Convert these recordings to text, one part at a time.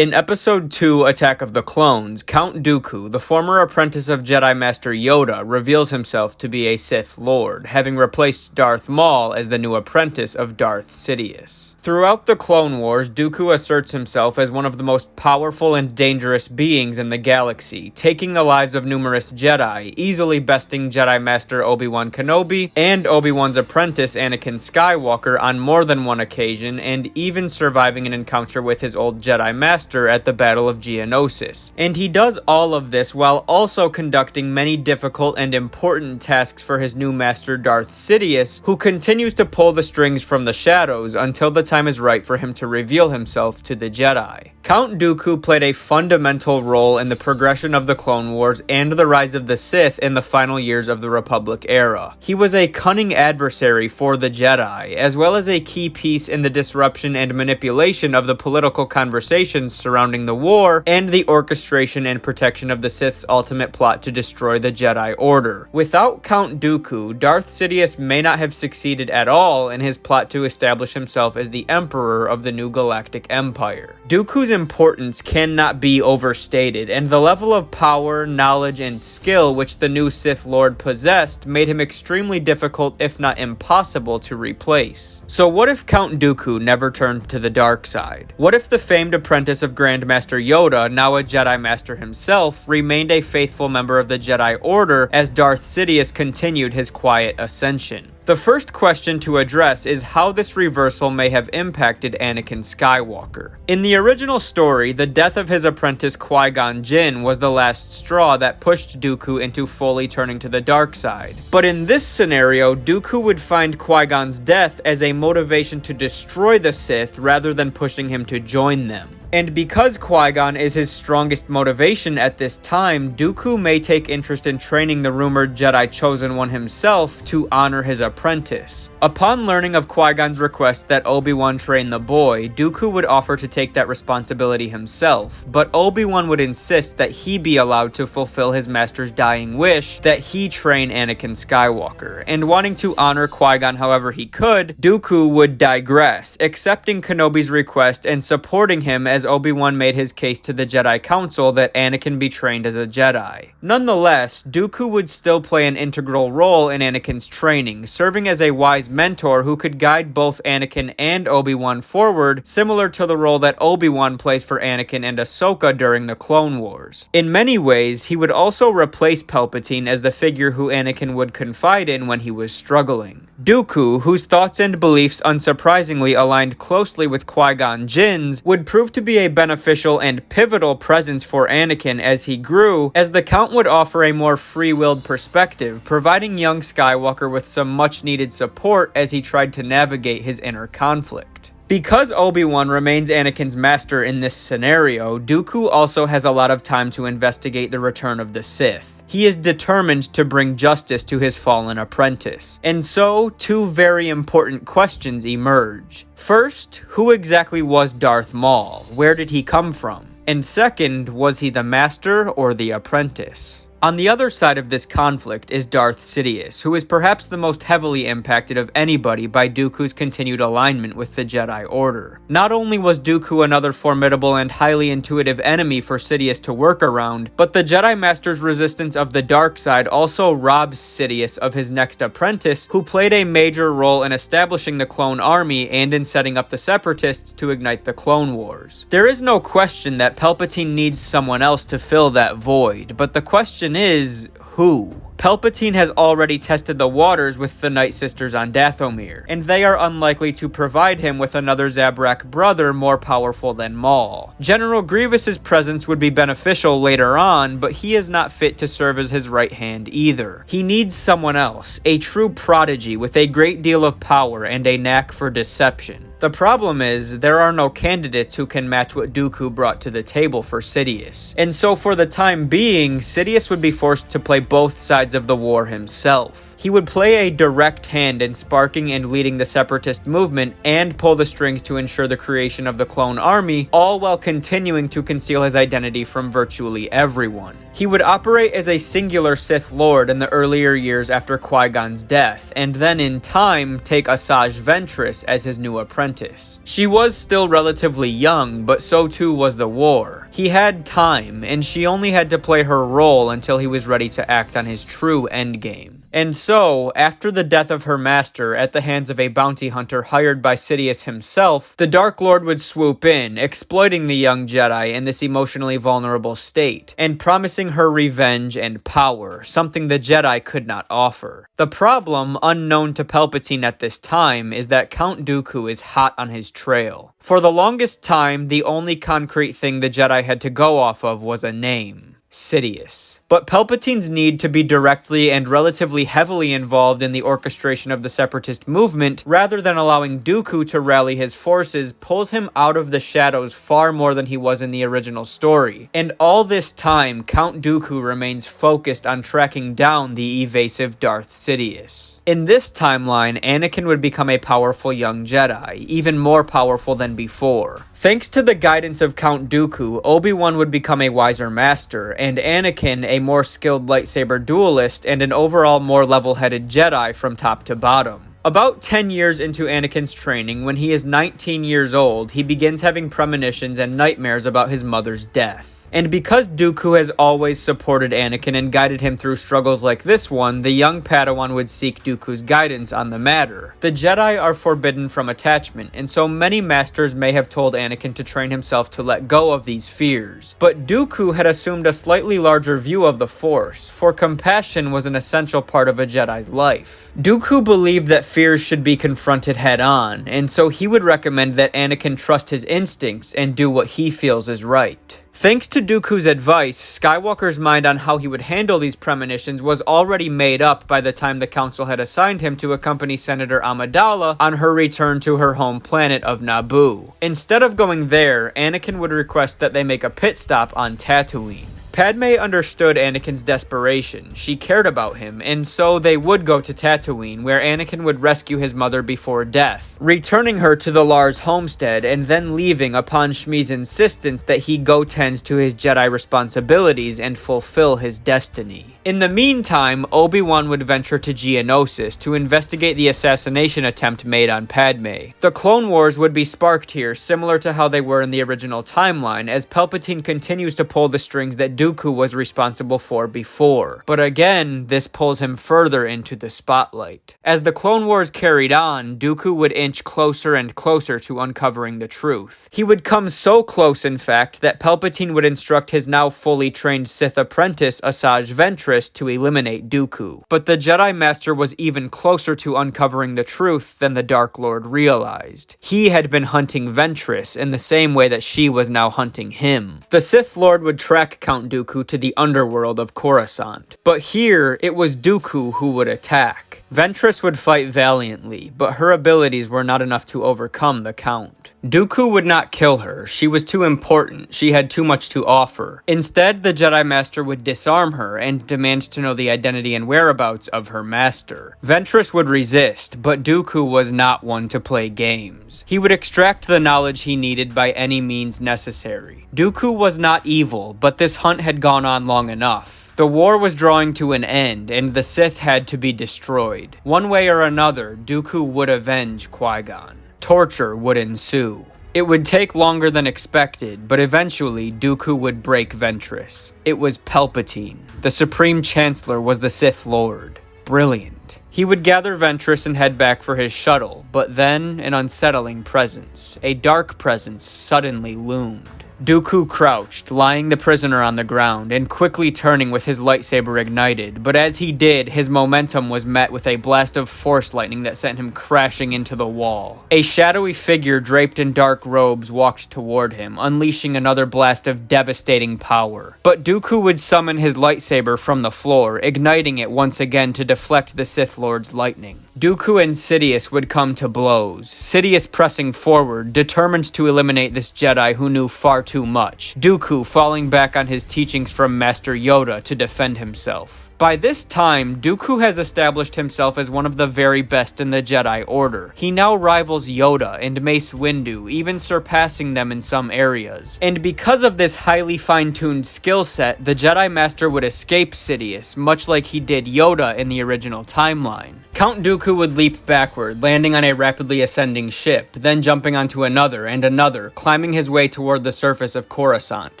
In Episode 2, Attack of the Clones, Count Dooku, the former apprentice of Jedi Master Yoda, reveals himself to be a Sith Lord, having replaced Darth Maul as the new apprentice of Darth Sidious. Throughout the Clone Wars, Dooku asserts himself as one of the most powerful and dangerous beings in the galaxy, taking the lives of numerous Jedi, easily besting Jedi Master Obi-Wan Kenobi and Obi-Wan's apprentice Anakin Skywalker on more than one occasion, and even surviving an encounter with his old Jedi Master at the Battle of Geonosis. And he does all of this while also conducting many difficult and important tasks for his new master Darth Sidious, who continues to pull the strings from the shadows until the time is right for him to reveal himself to the Jedi. Count Dooku played a fundamental role in the progression of the Clone Wars and the rise of the Sith in the final years of the Republic era. He was a cunning adversary for the Jedi, as well as a key piece in the disruption and manipulation of the political conversations surrounding the war and the orchestration and protection of the Sith's ultimate plot to destroy the Jedi Order. Without Count Dooku, Darth Sidious may not have succeeded at all in his plot to establish himself as the Emperor of the new galactic empire. Dooku's importance cannot be overstated, and the level of power, knowledge, and skill which the new Sith Lord possessed made him extremely difficult, if not impossible, to replace. So what if Count Dooku never turned to the dark side? What if the famed apprentice of Grand Master Yoda, now a Jedi Master himself, remained a faithful member of the Jedi Order as Darth Sidious continued his quiet ascension? The first question to address is how this reversal may have impacted Anakin Skywalker. In the original story, the death of his apprentice Qui-Gon Jinn was the last straw that pushed Dooku into fully turning to the dark side. But in this scenario, Dooku would find Qui-Gon's death as a motivation to destroy the Sith rather than pushing him to join them. And because Qui-Gon is his strongest motivation at this time, Dooku may take interest in training the rumored Jedi Chosen One himself to honor his apprentice. Upon learning of Qui-Gon's request that Obi-Wan train the boy, Dooku would offer to take that responsibility himself, but Obi-Wan would insist that he be allowed to fulfill his master's dying wish that he train Anakin Skywalker, and wanting to honor Qui-Gon however he could, Dooku would digress, accepting Kenobi's request and supporting him as Obi-Wan made his case to the Jedi Council that Anakin be trained as a Jedi. Nonetheless, Dooku would still play an integral role in Anakin's training, serving as a wise mentor who could guide both Anakin and Obi-Wan forward, similar to the role that Obi-Wan plays for Anakin and Ahsoka during the Clone Wars. In many ways, he would also replace Palpatine as the figure who Anakin would confide in when he was struggling. Dooku, whose thoughts and beliefs unsurprisingly aligned closely with Qui-Gon Jinn's, would prove to be a beneficial and pivotal presence for Anakin as he grew, as the Count would offer a more free-willed perspective, providing young Skywalker with some much-needed support as he tried to navigate his inner conflict. Because Obi-Wan remains Anakin's master in this scenario, Dooku also has a lot of time to investigate the return of the Sith. He is determined to bring justice to his fallen apprentice. And so, two very important questions emerge. First, who exactly was Darth Maul? Where did he come from? And second, was he the master or the apprentice? On the other side of this conflict is Darth Sidious, who is perhaps the most heavily impacted of anybody by Dooku's continued alignment with the Jedi Order. Not only was Dooku another formidable and highly intuitive enemy for Sidious to work around, but the Jedi Master's resistance of the dark side also robs Sidious of his next apprentice, who played a major role in establishing the clone army and in setting up the Separatists to ignite the Clone Wars. There is no question that Palpatine needs someone else to fill that void, but the question is, who? Palpatine has already tested the waters with the Night Sisters on Dathomir, and they are unlikely to provide him with another Zabrak brother more powerful than Maul. General Grievous's presence would be beneficial later on, but he is not fit to serve as his right hand either. He needs someone else, a true prodigy with a great deal of power and a knack for deception. The problem is, there are no candidates who can match what Dooku brought to the table for Sidious. And so for the time being, Sidious would be forced to play both sides of the war himself. He would play a direct hand in sparking and leading the Separatist movement and pull the strings to ensure the creation of the clone army, all while continuing to conceal his identity from virtually everyone. He would operate as a singular Sith Lord in the earlier years after Qui-Gon's death, and then in time take Asajj Ventress as his new apprentice. apprentice. She was still relatively young, but so too was the war. He had time, and she only had to play her role until he was ready to act on his true endgame. And so, after the death of her master at the hands of a bounty hunter hired by Sidious himself, the Dark Lord would swoop in, exploiting the young Jedi in this emotionally vulnerable state, and promising her revenge and power, something the Jedi could not offer. The problem, unknown to Palpatine at this time, is that Count Dooku is hot on his trail. For the longest time, the only concrete thing the Jedi had to go off of was a name: Sidious. But Palpatine's need to be directly and relatively heavily involved in the orchestration of the Separatist movement, rather than allowing Dooku to rally his forces, pulls him out of the shadows far more than he was in the original story. And all this time, Count Dooku remains focused on tracking down the evasive Darth Sidious. In this timeline, Anakin would become a powerful young Jedi, even more powerful than before. Thanks to the guidance of Count Dooku, Obi-Wan would become a wiser master, and Anakin a more skilled lightsaber duelist and an overall more level-headed Jedi from top to bottom. About 10 years into Anakin's training, when he is 19 years old, he begins having premonitions and nightmares about his mother's death. And because Dooku has always supported Anakin and guided him through struggles like this one, the young Padawan would seek Dooku's guidance on the matter. The Jedi are forbidden from attachment, and so many masters may have told Anakin to train himself to let go of these fears. But Dooku had assumed a slightly larger view of the Force, for compassion was an essential part of a Jedi's life. Dooku believed that fears should be confronted head-on, and so he would recommend that Anakin trust his instincts and do what he feels is right. Thanks to Dooku's advice, Skywalker's mind on how he would handle these premonitions was already made up by the time the Council had assigned him to accompany Senator Amidala on her return to her home planet of Naboo. Instead of going there, Anakin would request that they make a pit stop on Tatooine. Padme understood Anakin's desperation, she cared about him, and so they would go to Tatooine, where Anakin would rescue his mother before death, returning her to the Lars homestead and then leaving upon Shmi's insistence that he go tend to his Jedi responsibilities and fulfill his destiny. In the meantime, Obi-Wan would venture to Geonosis to investigate the assassination attempt made on Padme. The Clone Wars would be sparked here, similar to how they were in the original timeline, as Palpatine continues to pull the strings that Dooku was responsible for before. But again, this pulls him further into the spotlight. As the Clone Wars carried on, Dooku would inch closer and closer to uncovering the truth. He would come so close, in fact, that Palpatine would instruct his now fully trained Sith apprentice Asajj Ventress to eliminate Dooku. But the Jedi Master was even closer to uncovering the truth than the Dark Lord realized. He had been hunting Ventress in the same way that she was now hunting him. The Sith Lord would track Count Dooku to the underworld of Coruscant. But here, it was Dooku who would attack. Ventress would fight valiantly, but her abilities were not enough to overcome the Count. Dooku would not kill her. She was too important. She had too much to offer. Instead, the Jedi Master would disarm her and demand to know the identity and whereabouts of her master. Ventress would resist, but Dooku was not one to play games. He would extract the knowledge he needed by any means necessary. Dooku was not evil, but this hunt had gone on long enough. The war was drawing to an end, and the Sith had to be destroyed. One way or another, Dooku would avenge Qui-Gon. Torture would ensue. It would take longer than expected, but eventually Dooku would break Ventress. It was Palpatine. The Supreme Chancellor was the Sith Lord. Brilliant. He would gather Ventress and head back for his shuttle, but then an unsettling presence, a dark presence, suddenly loomed. Dooku crouched, lying the prisoner on the ground, and quickly turning with his lightsaber ignited, but as he did, his momentum was met with a blast of force lightning that sent him crashing into the wall. A shadowy figure draped in dark robes walked toward him, unleashing another blast of devastating power. But Dooku would summon his lightsaber from the floor, igniting it once again to deflect the Sith Lord's lightning. Dooku and Sidious would come to blows, Sidious pressing forward, determined to eliminate this Jedi who knew far too much, Dooku falling back on his teachings from Master Yoda to defend himself. By this time, Dooku has established himself as one of the very best in the Jedi Order. He now rivals Yoda and Mace Windu, even surpassing them in some areas. And because of this highly fine-tuned skill set, the Jedi Master would escape Sidious, much like he did Yoda in the original timeline. Count Dooku would leap backward, landing on a rapidly ascending ship, then jumping onto another and another, climbing his way toward the surface of Coruscant,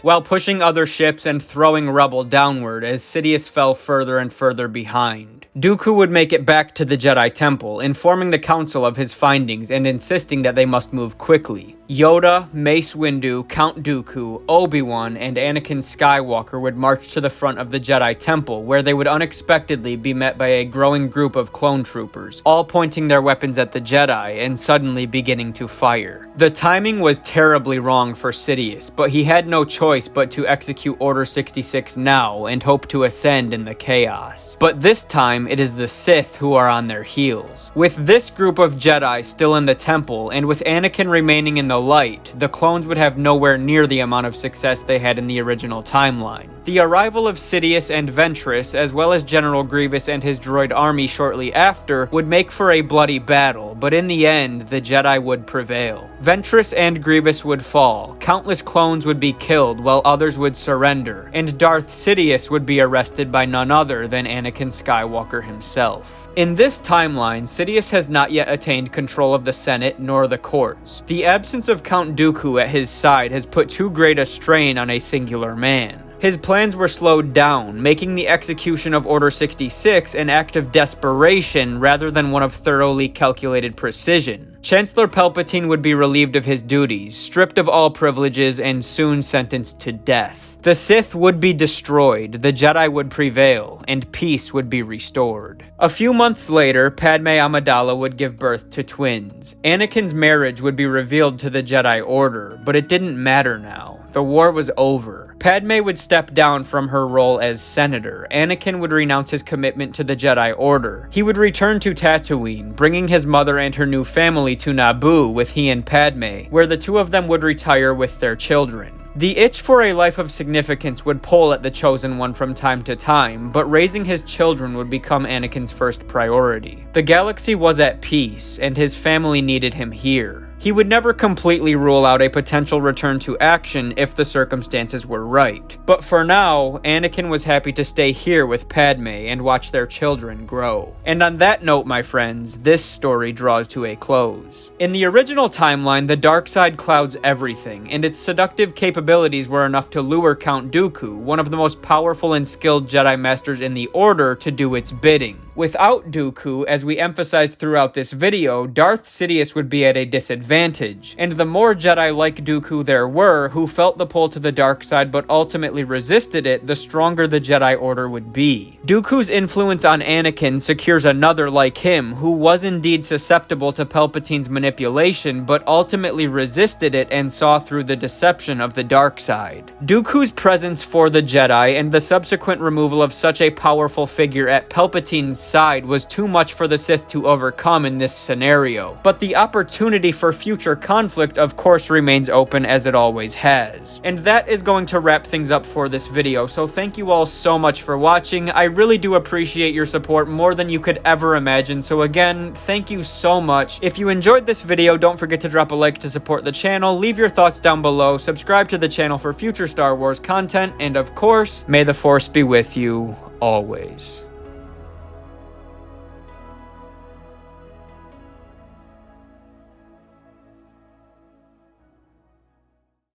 while pushing other ships and throwing rubble downward as Sidious fell further and further behind. Dooku would make it back to the Jedi Temple, informing the Council of his findings and insisting that they must move quickly. Yoda, Mace Windu, Count Dooku, Obi-Wan, and Anakin Skywalker would march to the front of the Jedi Temple, where they would unexpectedly be met by a growing group of clone troopers, all pointing their weapons at the Jedi and suddenly beginning to fire. The timing was terribly wrong for Sidious, but he had no choice but to execute Order 66 now and hope to ascend in the chaos. But this time, it is the Sith who are on their heels. With this group of Jedi still in the temple, and with Anakin remaining in the light, the clones would have nowhere near the amount of success they had in the original timeline. The arrival of Sidious and Ventress, as well as General Grievous and his droid army shortly after, would make for a bloody battle, but in the end, the Jedi would prevail. Ventress and Grievous would fall, countless clones would be killed while others would surrender, and Darth Sidious would be arrested by none other than Anakin Skywalker himself. In this timeline, Sidious has not yet attained control of the Senate nor the courts. The absence of Count Dooku at his side has put too great a strain on a singular man. His plans were slowed down, making the execution of Order 66 an act of desperation rather than one of thoroughly calculated precision. Chancellor Palpatine would be relieved of his duties, stripped of all privileges, and soon sentenced to death. The Sith would be destroyed, the Jedi would prevail, and peace would be restored. A few months later, Padme Amidala would give birth to twins. Anakin's marriage would be revealed to the Jedi Order, but it didn't matter now. The war was over. Padme would step down from her role as senator. Anakin would renounce his commitment to the Jedi Order. He would return to Tatooine, bringing his mother and her new family to Naboo with he and Padme, where the two of them would retire with their children. The itch for a life of significance would pull at the Chosen One from time to time, but raising his children would become Anakin's first priority. The galaxy was at peace, and his family needed him here. He would never completely rule out a potential return to action if the circumstances were right. But for now, Anakin was happy to stay here with Padme and watch their children grow. And on that note, my friends, this story draws to a close. In the original timeline, the dark side clouds everything, and its seductive capabilities were enough to lure Count Dooku, one of the most powerful and skilled Jedi Masters in the Order, to do its bidding. Without Dooku, as we emphasized throughout this video, Darth Sidious would be at a disadvantage, and the more Jedi like Dooku there were who felt the pull to the dark side but ultimately resisted it, the stronger the Jedi Order would be. Dooku's influence on Anakin secures another like him, who was indeed susceptible to Palpatine's manipulation but ultimately resisted it and saw through the deception of the dark side. Dooku's presence for the Jedi and the subsequent removal of such a powerful figure at Palpatine's side was too much for the Sith to overcome in this scenario, but the opportunity for future conflict of course remains open as it always has. And that is going to wrap things up for this video, so thank you all so much for watching. I really do appreciate your support more than you could ever imagine, so again, thank you so much. If you enjoyed this video, don't forget to drop a like to support the channel, leave your thoughts down below, subscribe to the channel for future Star Wars content, and of course, may the Force be with you always.